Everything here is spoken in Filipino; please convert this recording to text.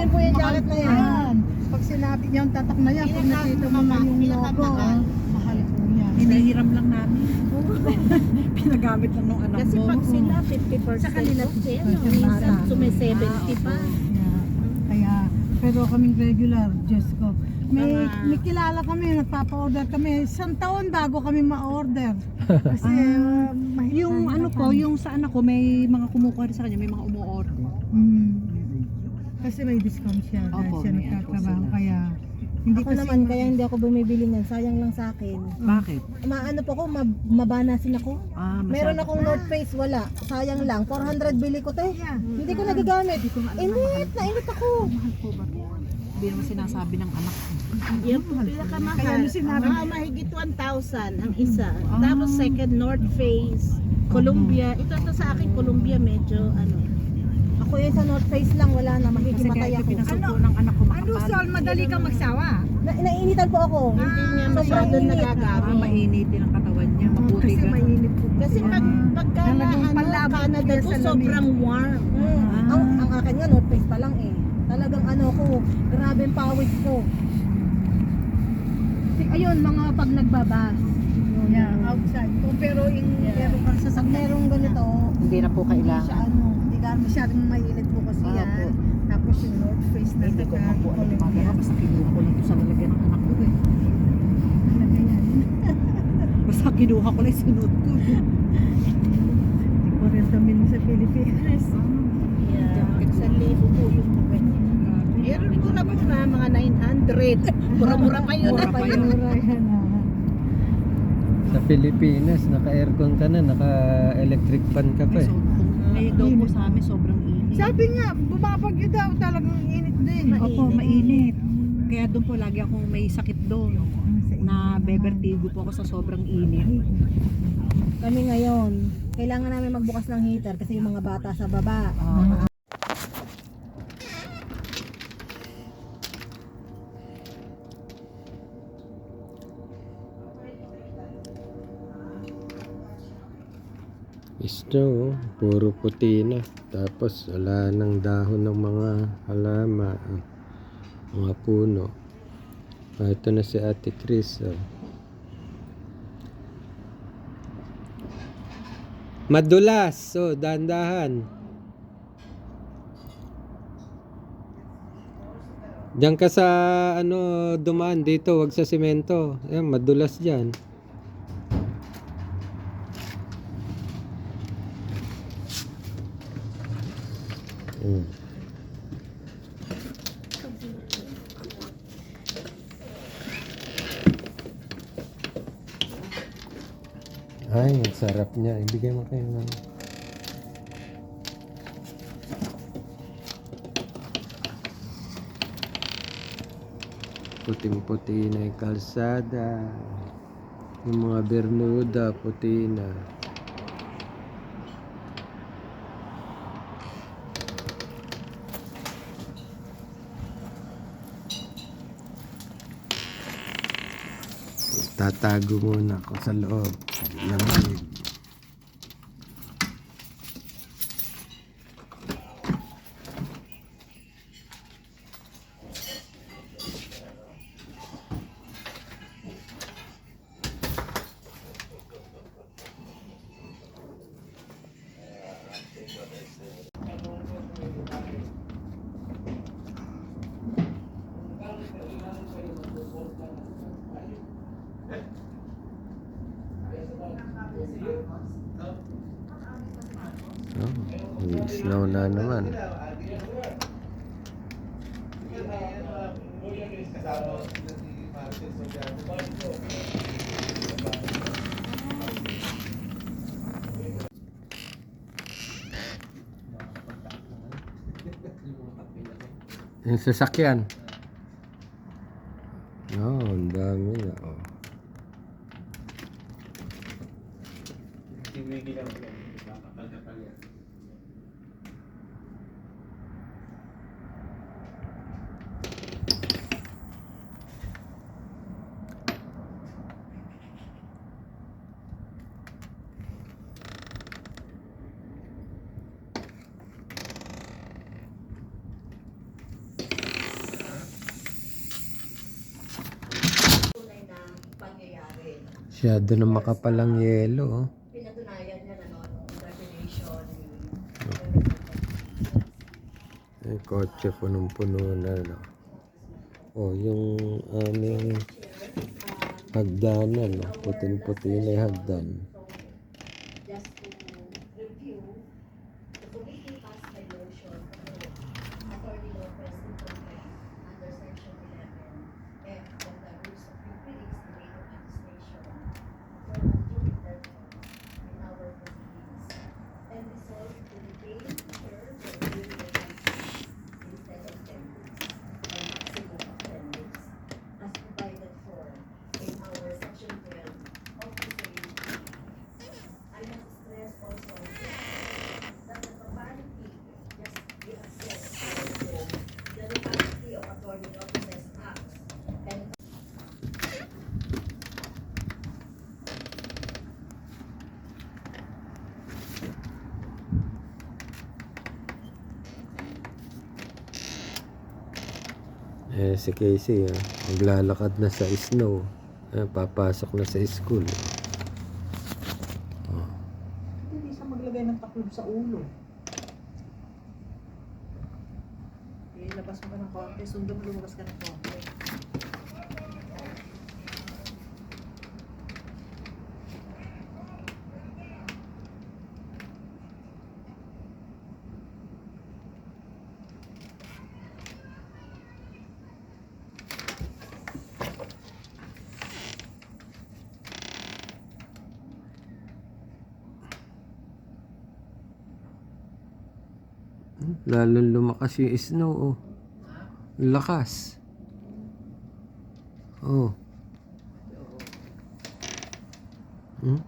po yung jacket na yan. Pag sinabi niya yung tatak na yan, pag nakita mo na yung logo, mahal po yan. Hinihiram lang namin. Pinagamit lang nung anak Kasi mo. pag sila 50% Sa kanila, off, eh, Sa minsan bata. may 70 pa. Yeah. Kaya, pero kaming regular, Diyos ko. May kilala kami, nagpapa-order kami. Isang taon bago kami ma-order. Kasi, Yung ano po, yung sa anak ko, may mga kumukuha rin sa kanya, may mga umu-order. Kasi may discount siya dahil Opo, siya may nagtatrabaho. sila. Kaya, hindi Ako kasi naman, kaya hindi ako bumibili niyan. Sayang lang sa akin. Bakit? Maano po ako, mabanasin ako. Meron Masyado. akong North Face, wala. Sayang lang. 400 bili ko, te. Hindi ko nagagamit. Init na init ako. Mahal po ba? Hindi naman sinasabi ng anak ko. Yan po pinakamahal. Kaya ano sinabi? Mahigit 1,000 ang isa. Tapos second, North Face, Columbia. Ito sa akin, Columbia medyo ano. Ako yung sa North Face lang, wala na. Kasi Mahihimatay kaya ako. pinasuko ng anak ko Ano, Sol, madali kang magsawa? Nainitan po ako. Hindi niya masyado nagagamit. Mainitin ang katawan niya, mabuti Kasi ka. mainit po. Kasi pagka na Talagang ano, palabok Canada yan to, sa lamig. sobrang warm. Ang akin nga, North Face pa lang eh. Talagang ano ko, grabe ang pawis ko. Ayun, mga pag nagbabas. Yeah, outside. Pero yung meron kang Pag sasakyan, merong ganito, Hindi na po hindi siya kailangan. ano, hindi ka masyadong mainit po kasi Ah, yan. po. Tapos yung North Face na Hindi ko saka pa po alam yung mga Columbia. gano'n. Basta kinuha ko lang ito sa lalagyan ng anak ko eh. Talaga yan. Basta kinuha ko lang sinuot ko. 40 mil sa Pilipinas. yeah, 1,000 po yung ganyan. Meron ko na mura, mga 900. Mura-mura pa yun. Mura pa yun. Mura yan ah. Sa Pilipinas, naka-aircon ka na, naka-electric fan ka pa eh. Ngayon daw po sa amin sobrang init. Sabi nga, bumabagyo daw, talagang init din. Opo, mainit. Kaya doon po lagi akong may sakit doon. Na bebertigo po ako sa sobrang init. Kami ngayon, kailangan namin magbukas ng heater kasi yung mga bata sa baba. Snow, puro puti na. Tapos wala nang dahon ng mga halaman, mga puno. Ito na si Ate Chris. Oh. Madulas, so dahan-dahan. Diyan ka sa ano dumaan dito, wag sa semento. Ayan, madulas diyan. Ay, ang sarap niya. Ibigay mo kayo ng... Puting-puti na yung kalsada. Yung mga Bermuda, puti na. Tatago muna ako sa loob. Lamig. Oh, snow na naman. Yung sasakyan. Oh, ang dami na. Oh. Masyado na makapalang yelo. Oh. Pinatunayan niya na noon, graduation. Yung kotse punong-puno na. No? Oh, yung aming hagdanan. No? Putin-puti na yung hagdan. Just to review, the committee passed a motion Attorney Lopez to comply under Section 11 F of the Rules of Critics Related Administration for undue interference in our proceedings and resolve to detain her for a period of 5 days instead of 10 days or maximum of 10 days as provided for in our Section 12 of the same. I must stress also that the propriety just be assessed also the legality of Attorney Lopez's acts and Si Casey, maglalakad na sa snow. Papasok na sa school. hindi siya maglagay ng taklob sa ulo. Labas mo ka ng konti, sundo mo lumabas ka ng konti. Lalong lumakas yung snow. Oh. Lakas. Oh. Hmm?